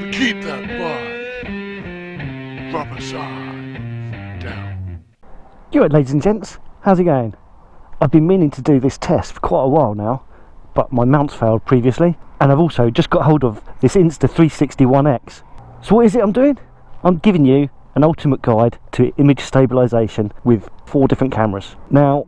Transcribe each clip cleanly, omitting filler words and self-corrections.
Keep that vibe. Rubber side down. You right, ladies and gents, how's it going? I've been meaning to do this test for quite a while now, but my mounts failed previously, and I've also just got hold of this Insta360 One X. So what is it I'm doing? I'm giving you an ultimate guide to image stabilisation with 4 different cameras. Now,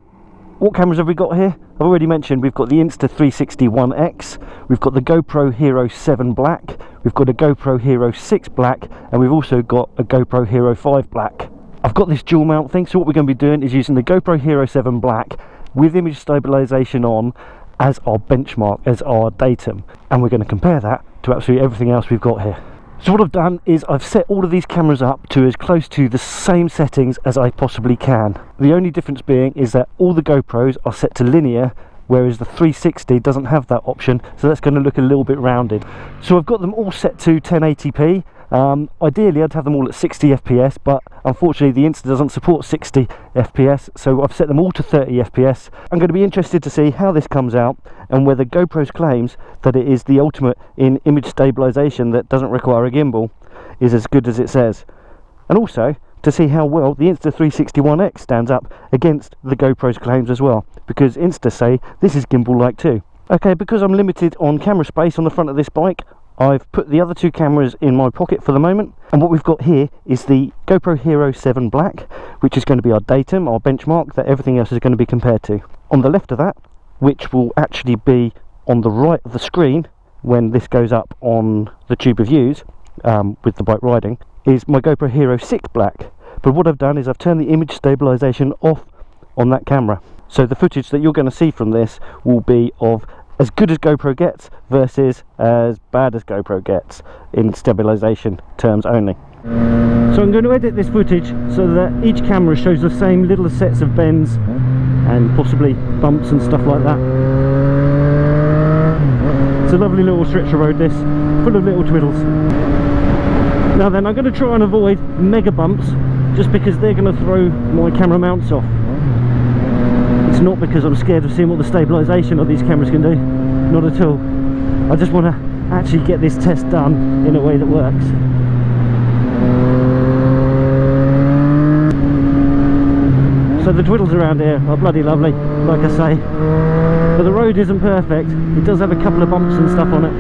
what cameras have we got here? I've already mentioned we've got the Insta360 One X, we've got the GoPro Hero 7 Black, we've got a GoPro Hero 6 Black, and we've also got a GoPro Hero 5 Black. I've got this dual mount thing, so what we're going to be doing is using the GoPro Hero 7 Black with image stabilisation on as our benchmark, as our datum, and we're going to compare that to absolutely everything else we've got here. So what I've done is I've set all of these cameras up to as close to the same settings as I possibly can. The only difference being is that all the GoPros are set to linear, whereas the 360 doesn't have that option, so that's going to look a little bit rounded. So I've got them all set to 1080p. Ideally I'd have them all at 60 FPS, but unfortunately the Insta doesn't support 60 FPS, so I've set them all to 30 FPS. I'm going to be interested to see how this comes out and whether GoPro's claims that it is the ultimate in image stabilisation that doesn't require a gimbal is as good as it says. And also to see how well the Insta360 One X stands up against the GoPro's claims as well, because Insta say this is gimbal-like too. Okay, because I'm limited on camera space on the front of this bike, I've put the other 2 cameras in my pocket for the moment, and what we've got here is the GoPro Hero 7 Black, which is going to be our datum, our benchmark that everything else is going to be compared to. On the left of that, which will actually be on the right of the screen when this goes up on the tube of views with the bike riding, is my GoPro Hero 6 Black. But what I've done is I've turned the image stabilisation off on that camera, so the footage that you're going to see from this will be of as good as GoPro gets versus as bad as GoPro gets in stabilisation terms only. So I'm going to edit this footage so that each camera shows the same little sets of bends and possibly bumps and stuff like that. It's a lovely little stretch of road, this, full of little twiddles. Now then, I'm going to try and avoid mega bumps just because they're going to throw my camera mounts off. It's not because I'm scared of seeing what the stabilisation of these cameras can do, not at all. I just want to actually get this test done in a way that works. So the twiddles around here are bloody lovely, like I say, but the road isn't perfect. It does have a couple of bumps and stuff on it,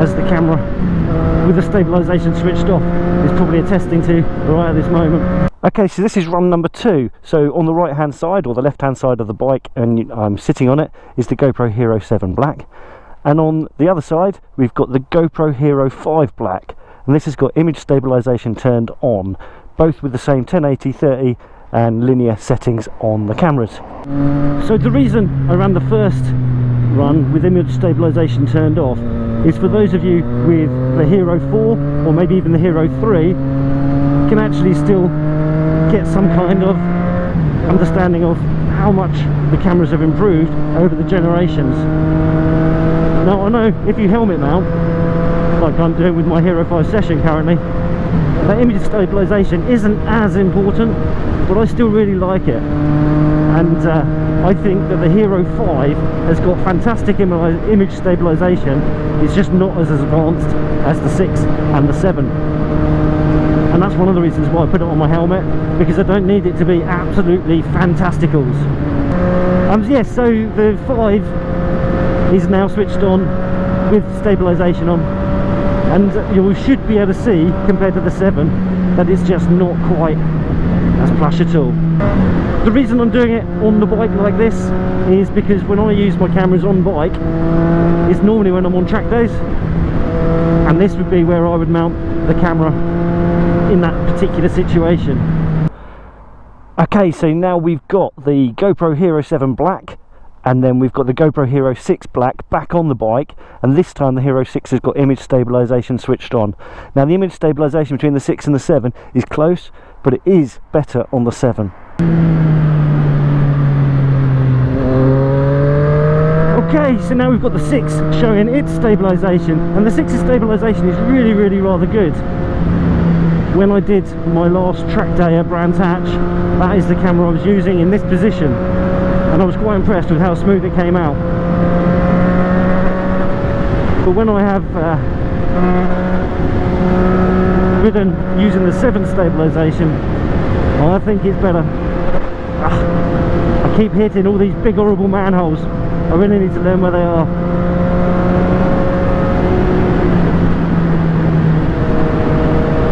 as the camera with the stabilisation switched off is probably attesting to right at this moment. Okay, so this is run number 2. So on the right hand side or the left hand side of the bike, and I'm sitting on it, is the GoPro Hero 7 Black, and on the other side we've got the GoPro Hero 5 Black, and this has got image stabilisation turned on, both with the same 1080, 30 and linear settings on the cameras. So the reason I ran the first run with image stabilisation turned off is for those of you with the Hero 4 or maybe even the Hero 3 can actually still get some kind of understanding of how much the cameras have improved over the generations. Now I know if you helmet mount, like I'm doing with my Hero 5 Session currently, that image stabilisation isn't as important, but I still really like it. And I think that the Hero 5 has got fantastic image stabilisation. It's just not as advanced as the 6 and the 7. And that's one of the reasons why I put it on my helmet, because I don't need it to be absolutely fantasticals. Yes, so the 5 is now switched on with stabilisation on, and you should be able to see, compared to the 7, that it's just not quite as plush at all. The reason I'm doing it on the bike like this is because when I use my cameras on bike, it's normally when I'm on track days, and this would be where I would mount the camera in that particular situation. Okay, so now we've got the GoPro Hero 7 Black, and then we've got the GoPro Hero 6 Black back on the bike, and this time the Hero 6 has got image stabilisation switched on. Now the image stabilisation between the 6 and the 7 is close, but it is better on the 7. Okay, so now we've got the 6 showing its stabilisation, and the 6's stabilisation is really rather good. When I did my last track day at Brands Hatch, that is the camera I was using in this position, and I was quite impressed with how smooth it came out. but when I have ridden using the 7 Stabilisation, I think it's better. I keep hitting all these big horrible manholes. I really need to learn where they are.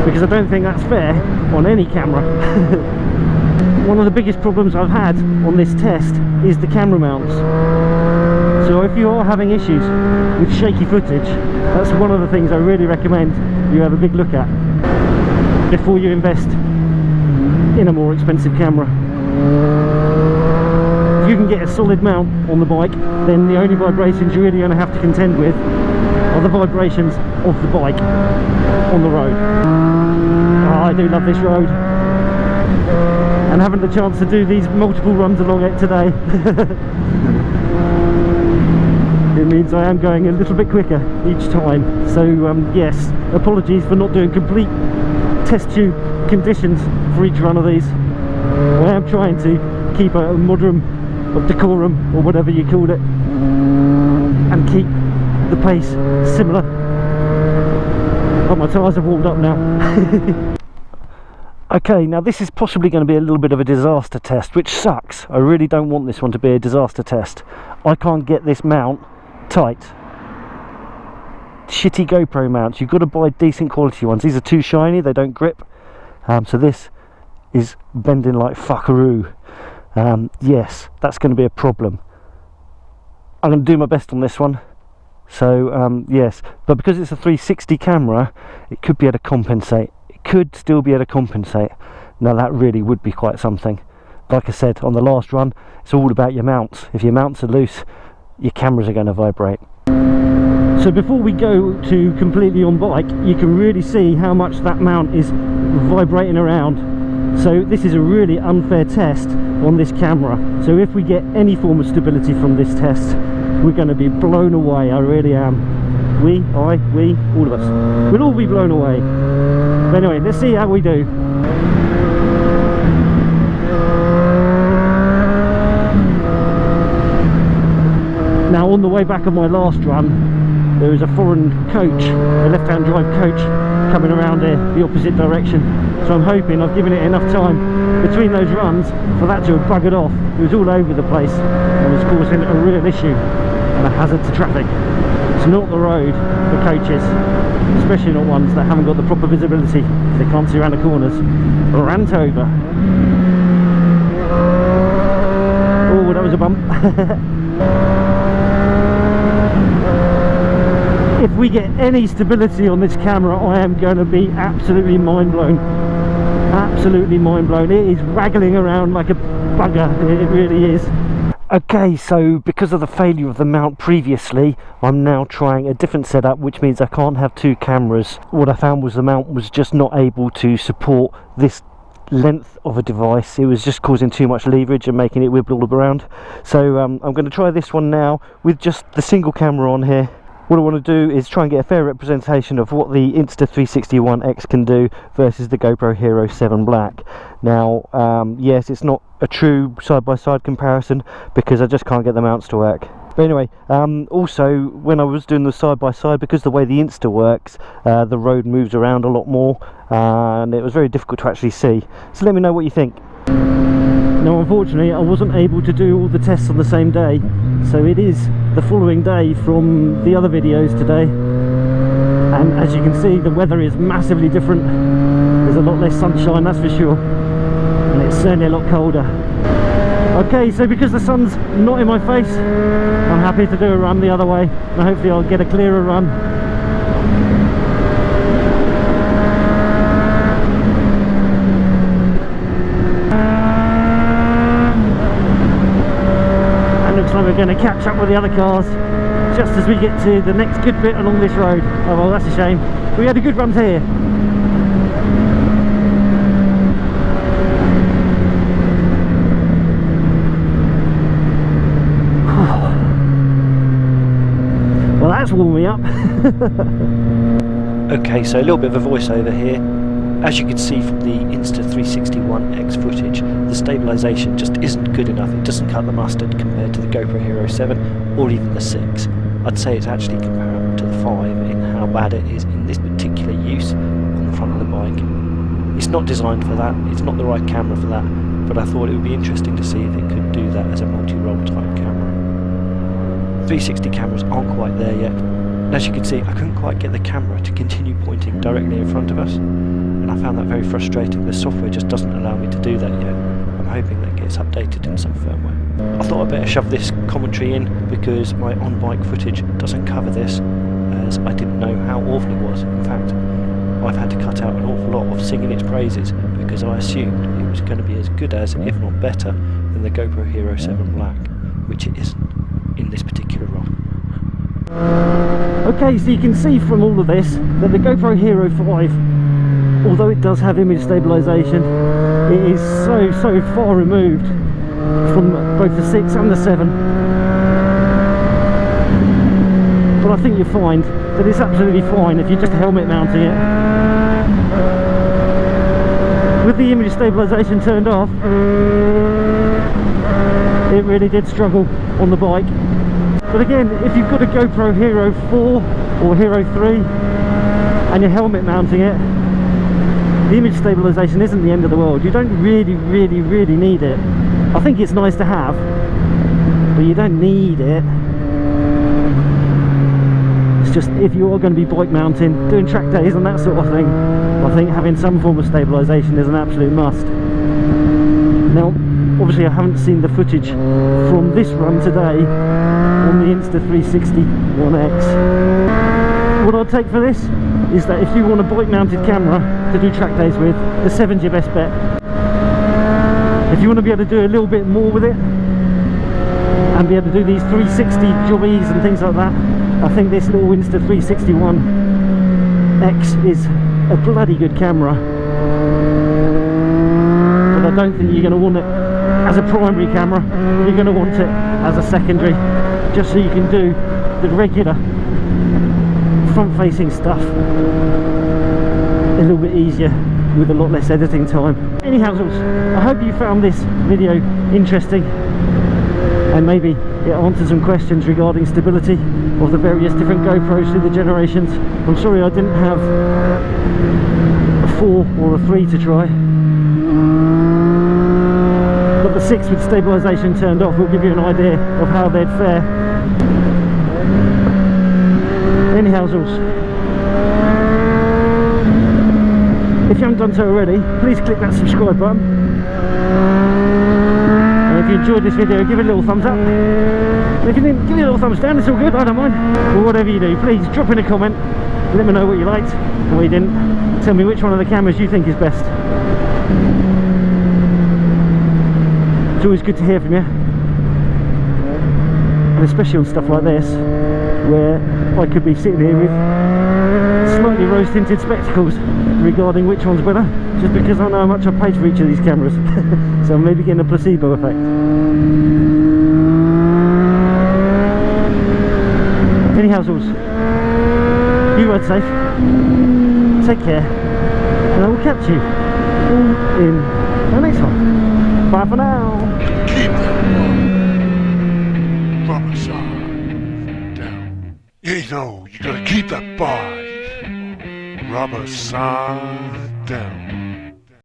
Because I don't think that's fair on any camera. One of the biggest problems I've had on this test is the camera mounts. So if you are having issues with shaky footage, that's one of the things I really recommend you have a big look at before you invest in a more expensive camera. If you can get a solid mount on the bike, then the only vibrations you're really going to have to contend with are the vibrations of the bike on the road. Oh, I do love this road, and having the chance to do these multiple runs along it today, it means I am going a little bit quicker each time. So yes, apologies for not doing complete test tube conditions for each run of these. I am trying to keep a modicum of decorum, or whatever you call it, and keep the pace similar. Oh, my tyres have warmed up now. Okay, now this is possibly going to be a little bit of a disaster test, which sucks. I really don't want this one to be a disaster test. I can't get this mount tight. Shitty GoPro mounts, you've got to buy decent quality ones. These are too shiny, they don't grip. So this is bending like fuckaroo. Yes, that's going to be a problem. I'm going to do my best on this one. So yes, but because it's a 360 camera, it could be able to compensate. It could still be able to compensate. Now that really would be quite something. Like I said on the last run, it's all about your mounts. If your mounts are loose, your cameras are going to vibrate. So before we go to completely on bike, you can really see how much that mount is vibrating around. So this is a really unfair test on this camera. So if we get any form of stability from this test, we're going to be blown away. I really am. We, all of us. We'll all be blown away. But anyway, let's see how we do. Now on the way back of my last run, there was a foreign coach, a left-hand drive coach, coming around here the opposite direction. So I'm hoping I've given it enough time between those runs for that to have buggered off. It was all over the place and was causing a real issue and a hazard to traffic. It's not the road for coaches, especially not ones that haven't got the proper visibility. They can't see around the corners. Rant over. Oh, that was a bump. If we get any stability on this camera, I am going to be absolutely mind blown. Absolutely mind blown. It is waggling around like a bugger. It really is. Okay, so because of the failure of the mount previously, I'm now trying a different setup, which means I can't have two cameras. What I found was the mount was just not able to support this length of a device. It was just causing too much leverage and making it wibble around. So I'm going to try this one now with just the single camera on here. What I want to do is try and get a fair representation of what the Insta360 One X can do versus the GoPro Hero 7 Black. Now, yes, it's not a true side-by-side comparison because I just can't get the mounts to work. But anyway, also when I was doing the side-by-side, because the way the Insta works, the road moves around a lot more and it was very difficult to actually see. So let me know what you think. Now unfortunately I wasn't able to do all the tests on the same day, so it is the following day from the other videos today, and as you can see the weather is massively different. There's a lot less sunshine, that's for sure, and it's certainly a lot colder. Okay, so because the sun's not in my face, I'm happy to do a run the other way, and hopefully I'll get a clearer run. Looks like we're going to catch up with the other cars just as we get to the next good bit along this road. Oh well, that's a shame. We had a good run here. Well, that's warmed me up. Okay, so a little bit of a voiceover here. As you can see from the Insta360 One X footage, the stabilisation just isn't good enough. It doesn't cut the mustard compared to the GoPro Hero 7 or even the 6. I'd say it's actually comparable. to the 5 in how bad it is in this particular use on the front of the bike. It's not designed for that, it's not the right camera for that, but I thought it would be interesting to see if it could do that as a multi-roll type camera. 360 cameras aren't quite there yet. As you can see, I couldn't quite get the camera to continue pointing directly in front of us, and I found that very frustrating. The software just doesn't allow me to do that yet. I'm hoping that gets updated in some firmware. I thought I'd better shove this commentary in because my on-bike footage doesn't cover this, as I didn't know how awful it was. In fact, I've had to cut out an awful lot of singing its praises because I assumed it was going to be as good as, if not better, than the GoPro Hero 7 Black, which it isn't in this particular rod. Okay, so you can see from all of this that the GoPro Hero 5, although it does have image stabilisation, it is so far removed from both the 6 and the 7. But I think you'll find that it's absolutely fine if you're just helmet mounting it. With the image stabilisation turned off, it really did struggle on the bike. But again, if you've got a GoPro Hero 4 or Hero 3 and you're helmet mounting it, the image stabilisation isn't the end of the world. You don't really need it. I think it's nice to have, but you don't need it. It's just if you are going to be bike mounting, doing track days and that sort of thing, I think having some form of stabilisation is an absolute must. Now, obviously I haven't seen the footage from this run today on the Insta360 One X. What I'd take for this is that if you want a bike mounted camera to do track days with, the 7's your best bet. If you want to be able to do a little bit more with it and be able to do these 360 jobbies and things like that, I think this little Insta360 One X is a bloody good camera. But I don't think you're going to want it as a primary camera. You're going to want it as a secondary, just so you can do the regular front facing stuff a little bit easier with a lot less editing time. Anyhow, I hope you found this video interesting and maybe it answers some questions regarding stability of the various different GoPros through the generations. I'm sorry I didn't have a 4 or a 3 to try, but the 6 with stabilisation turned off will give you an idea of how they'd fare. Anyhow, if you haven't done so already, please click that subscribe button. And if you enjoyed this video, give it a little thumbs up. And if you didn't, give it a little thumbs down, it's all good, I don't mind. But whatever you do, please drop in a comment. Let me know what you liked and what you didn't. Tell me which one of the cameras you think is best. It's always good to hear from you. And especially on stuff like this, where I could be sitting here with slightly rose tinted spectacles regarding which one's better, just because I know how much I paid for each of these cameras. So I'm maybe getting a placebo effect. Anyhow, you ride safe, take care, and I will catch you all in the next one. Bye for now. Keep that rubber side down. You know, you gotta keep that bike rubber side down.